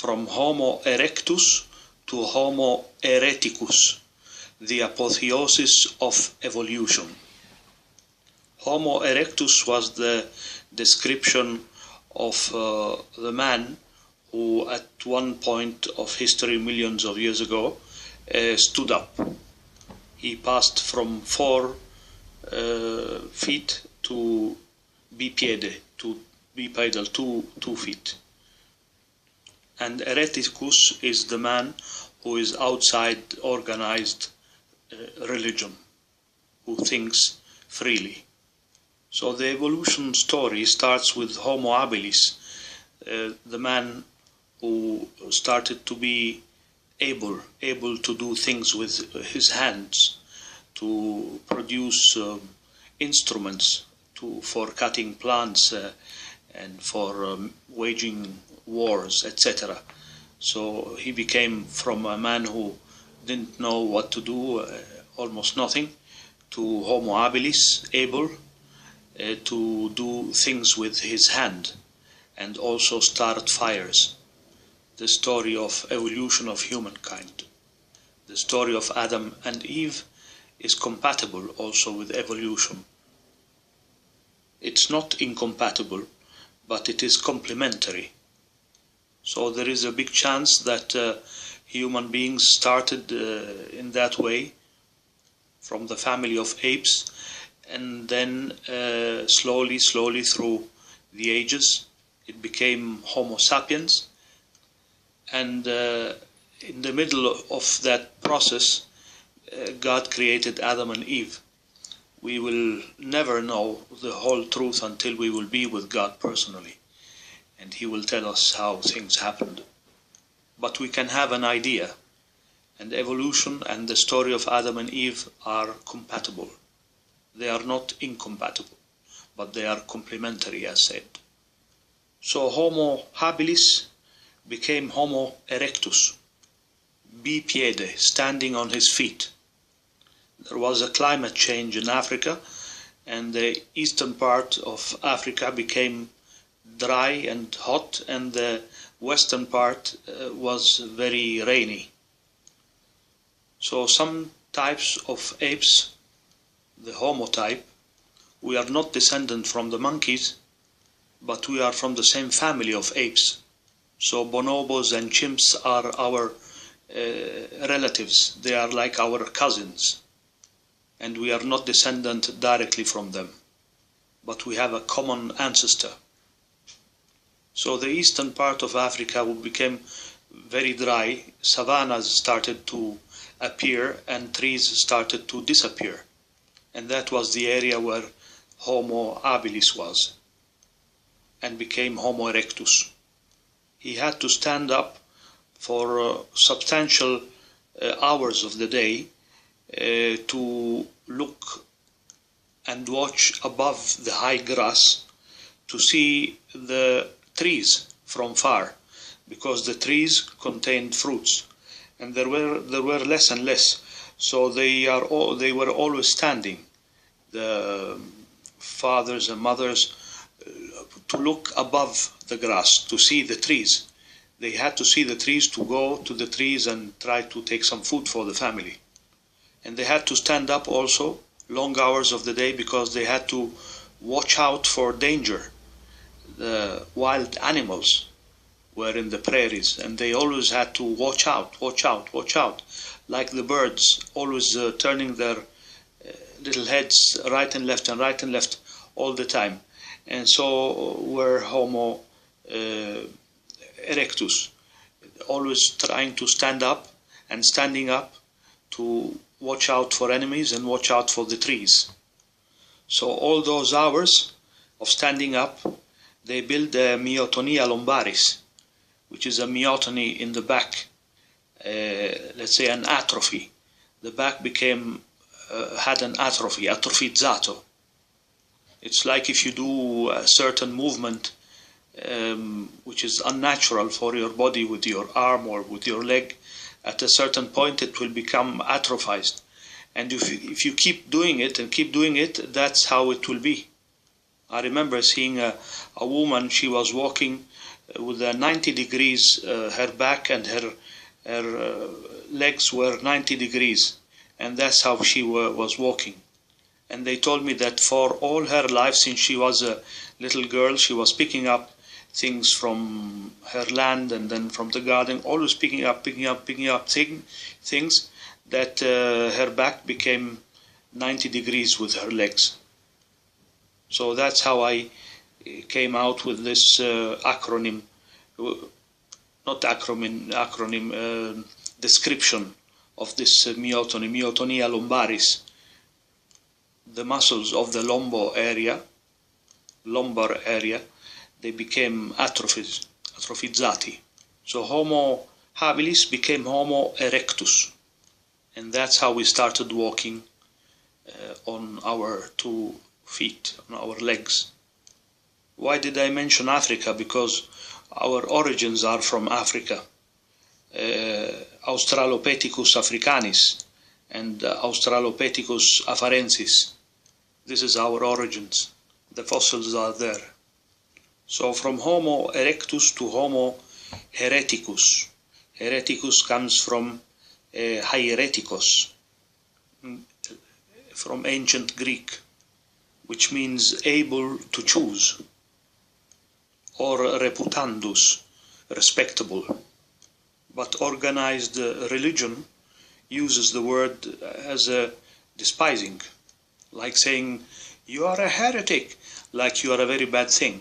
from Homo erectus to Homo haereticus, the apotheosis of evolution. Homo erectus was the description of the man who at one point of history, millions of years ago, stood up. He passed from 4 feet to bipiede, to bipedal, 2 feet. And haereticus is the man who is outside organized religion, who thinks freely. So the evolution story starts with Homo habilis, the man who started to be able to do things with his hands, to produce instruments for cutting plants and for waging wars, etc. So he became from a man who didn't know what to do, almost nothing, to Homo habilis, able to do things with his hand and also start fires. The story of evolution of humankind. The story of Adam and Eve is compatible also with evolution. It's not incompatible, but it is complementary. So there is a big chance that human beings started in that way from the family of apes, and then slowly through the ages it became Homo sapiens, and in the middle of that process God created Adam and Eve. We will never know the whole truth until we will be with God personally, and He will tell us how things happened. But we can have an idea, and evolution and the story of Adam and Eve are compatible. They are not incompatible, but they are complementary, as said. So Homo habilis became Homo erectus, bipiede, standing on his feet. There was a climate change in Africa, and the eastern part of Africa became dry and hot, and the western part was very rainy. So some types of apes, the Homo type, we are not descendant from the monkeys, but we are from the same family of apes. So bonobos and chimps are our relatives. They are like our cousins, and we are not descendant directly from them, but we have a common ancestor. So the eastern part of Africa became very dry, savannas started to appear, and trees started to disappear. And that was the area where Homo habilis was, and became Homo erectus. He had to stand up for substantial hours of the day to look and watch above the high grass to see the trees from far, because the trees contained fruits, and there were less and less. So they were always standing, the fathers and mothers, to look above the grass to see the trees. They had to see the trees to go to the trees and try to take some food for the family. And they had to stand up also long hours of the day, because they had to watch out for danger. The wild animals were in the prairies, and they always had to watch out, like the birds, always turning their little heads right and left all the time. And so were Homo erectus, always trying to stand up and standing up to watch out for enemies and watch out for the trees. So all those hours of standing up, they built a myotonia lumbaris, which is a myotony in the back, let's say an atrophy. The back had an atrophy, atrofizzato. It's like if you do a certain movement which is unnatural for your body with your arm or with your leg, at a certain point it will become atrophied. And if you keep doing it, that's how it will be. I remember seeing a woman, she was walking with a 90 degrees, her back and her legs were 90 degrees, and that's how she was walking. And they told me that for all her life, since she was a little girl, she was picking up things from her land and then from the garden, always picking up things that her back became 90 degrees with her legs. So that's how I came out with this acronym, description of this myotonia lumbaris. The muscles of the lumbar area, they became atrophizzati. So Homo habilis became Homo erectus. And that's how we started walking on our 2 feet, on our legs. Why did I mention Africa? Because our origins are from Africa. Australopithecus africanis and Australopithecus afarensis. This is our origins. The fossils are there. So from Homo erectus to Homo haereticus. Haereticus comes from haereticus, from ancient Greek, which means able to choose, or reputandus, respectable. But organized religion uses the word as a despising, like saying, you are a heretic, like you are a very bad thing.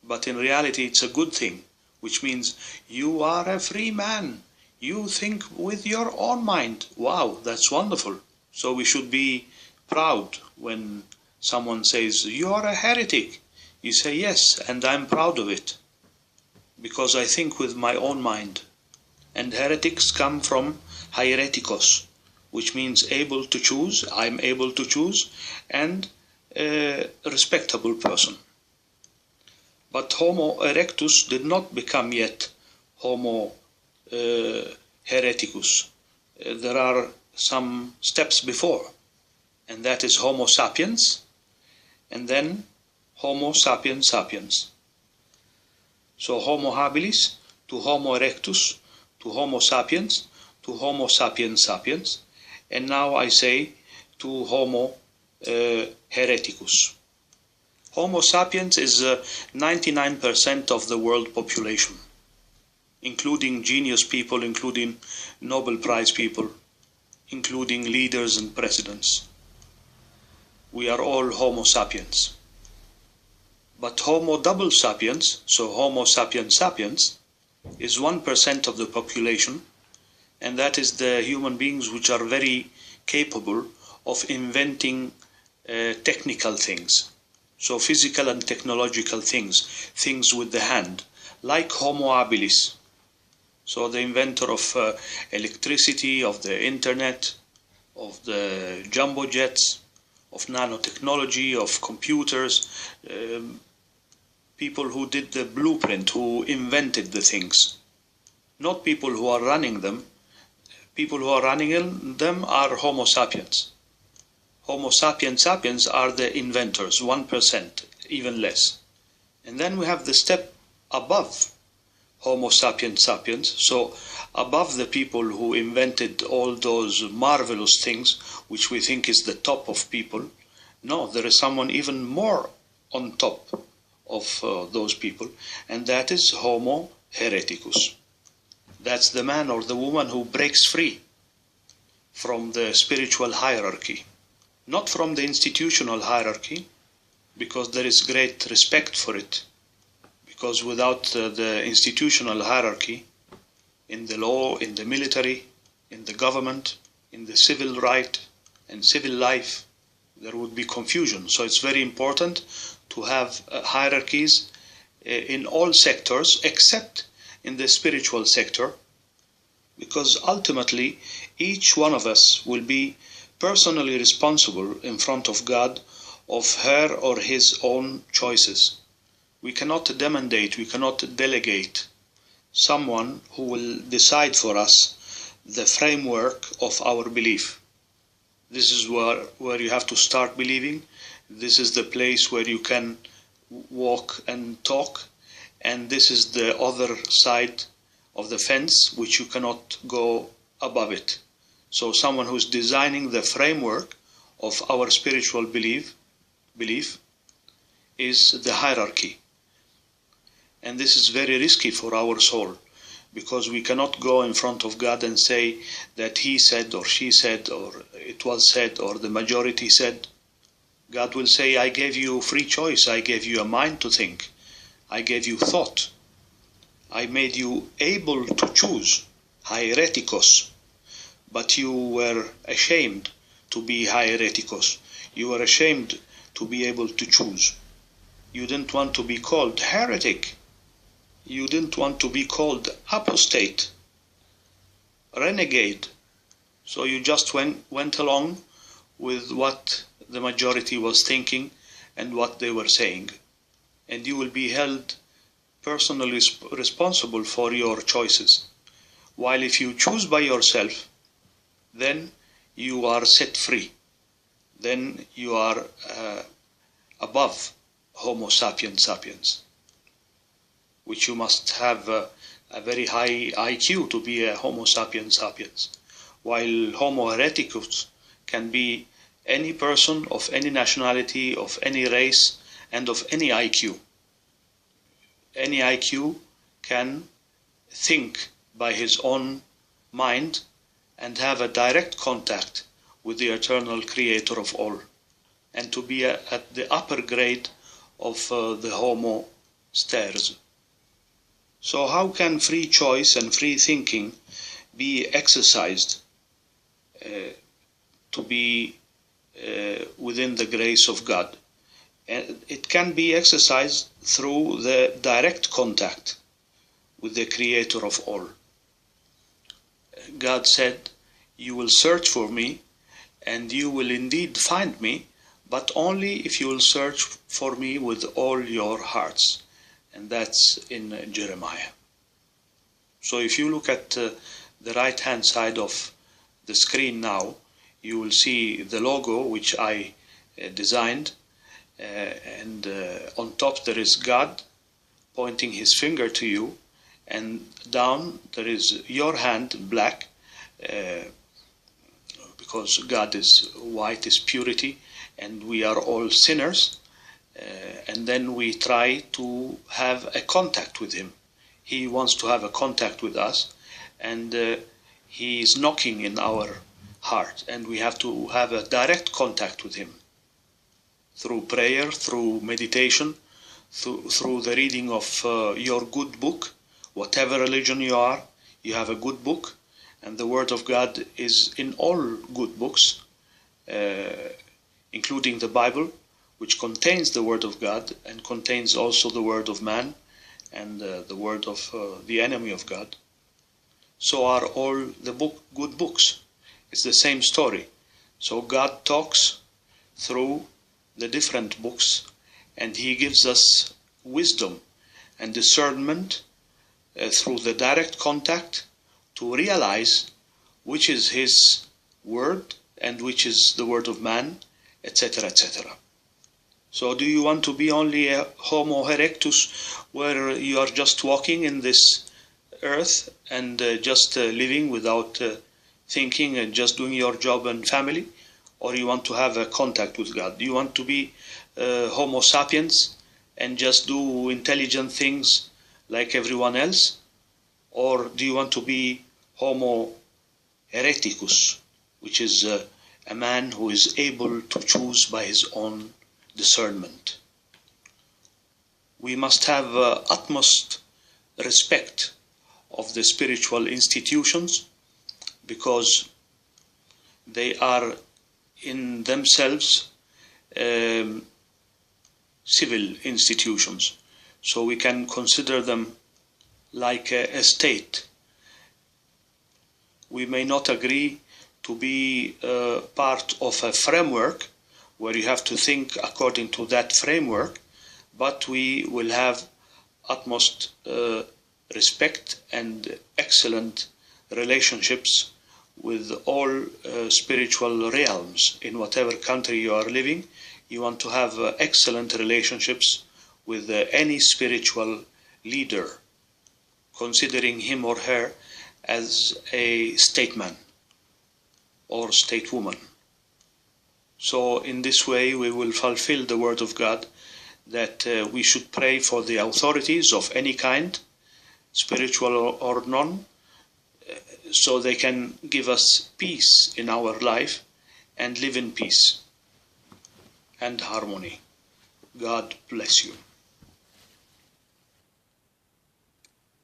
But in reality, it's a good thing, which means you are a free man. You think with your own mind. Wow, that's wonderful. So we should be proud when someone says, you are a heretic. You say, yes, and I'm proud of it, because I think with my own mind. And heretics come from haereticus, which means able to choose, I'm able to choose, and a respectable person. But Homo erectus did not become yet Homo haereticus. There are some steps before, and that is Homo sapiens, and then Homo sapiens sapiens. So Homo habilis to Homo erectus to Homo sapiens to Homo sapiens sapiens, and now I say to Homo haereticus. Homo sapiens is 99% of the world population, including genius people, including Nobel Prize people, including leaders and presidents. We are all Homo sapiens. But Homo double sapiens, so Homo sapiens sapiens, is 1% of the population, and that is the human beings which are very capable of inventing technical things. So physical and technological things with the hand, like Homo habilis. So the inventor of electricity, of the internet, of the jumbo jets, of nanotechnology, of computers, people who did the blueprint, who invented the things. Not people who are running them. People who are running them are Homo sapiens. Homo sapiens sapiens are the inventors, 1%, even less. And then we have the step above Homo sapiens sapiens, so above the people who invented all those marvelous things, which we think is the top of people. No, there is someone even more on top of those people, and that is Homo haereticus. That's the man or the woman who breaks free from the spiritual hierarchy, not from the institutional hierarchy, because there is great respect for it. Because without the institutional hierarchy, in the law, in the military, in the government, in the civil right and civil life, there would be confusion. So it's very important to have hierarchies in all sectors except in the spiritual sector, because ultimately each one of us will be personally responsible in front of God of her or his own choices. We cannot demandate, we cannot delegate someone who will decide for us the framework of our belief. This is where you have to start believing. This is the place where you can walk and talk, and this is the other side of the fence, which you cannot go above it. So someone who's designing the framework of our spiritual belief is the hierarchy. And this is very risky for our soul, because we cannot go in front of God and say that he said or she said or it was said or the majority said. God will say, I gave you free choice, I gave you a mind to think, I gave you thought, I made you able to choose, haereticus, but you were ashamed to be haereticus. You were ashamed to be able to choose. You didn't want to be called heretic. You didn't want to be called apostate, renegade. So you just went along with what the majority was thinking and what they were saying. And you will be held personally responsible for your choices. While if you choose by yourself, then you are set free. Then you are above homo sapiens sapiens, which you must have a very high IQ to be a homo sapiens sapiens. While homo haereticus can be any person of any nationality, of any race, and of any IQ. Any IQ can think by his own mind and have a direct contact with the eternal creator of all, and to be at the upper grade of the homo stairs. So how can free choice and free thinking be exercised to be within the grace of God? And it can be exercised through the direct contact with the creator of all. God said, you will search for me and you will indeed find me, but only if you will search for me with all your hearts. And that's in Jeremiah. So if you look at the right hand side of the screen now, you will see the logo which I designed, and on top there is God pointing his finger to you, and down there is your hand, black, because God is white, is purity, and we are all sinners, and then we try to have a contact with him. He wants to have a contact with us, and he is knocking in our heart, and we have to have a direct contact with him through prayer, through meditation, through the reading of your good book. Whatever religion you are, you have a good book, and the Word of God is in all good books, including the Bible, which contains the Word of God and contains also the Word of man and the Word of the enemy of God. So are all the good books. It's the same story. So God talks through the different books, and he gives us wisdom and discernment through the direct contact to realize which is his word and which is the word of man, etc., etc. So do you want to be only a homo erectus, where you are just walking in this earth and just living without thinking and just doing your job and family? Or you want to have a contact with God? Do you want to be homo sapiens and just do intelligent things like everyone else? Or do you want to be homo haereticus, which is a man who is able to choose by his own discernment? We must have utmost respect of the spiritual institutions, because they are in themselves civil institutions. So we can consider them like a state. We may not agree to be part of a framework where you have to think according to that framework, but we will have utmost respect and excellent relationships with all spiritual realms. In whatever country you are living, you want to have excellent relationships with any spiritual leader, considering him or her as a statesman or statewoman. So in this way we will fulfill the word of God that we should pray for the authorities of any kind, spiritual or non, so they can give us peace in our life and live in peace and harmony. God bless you.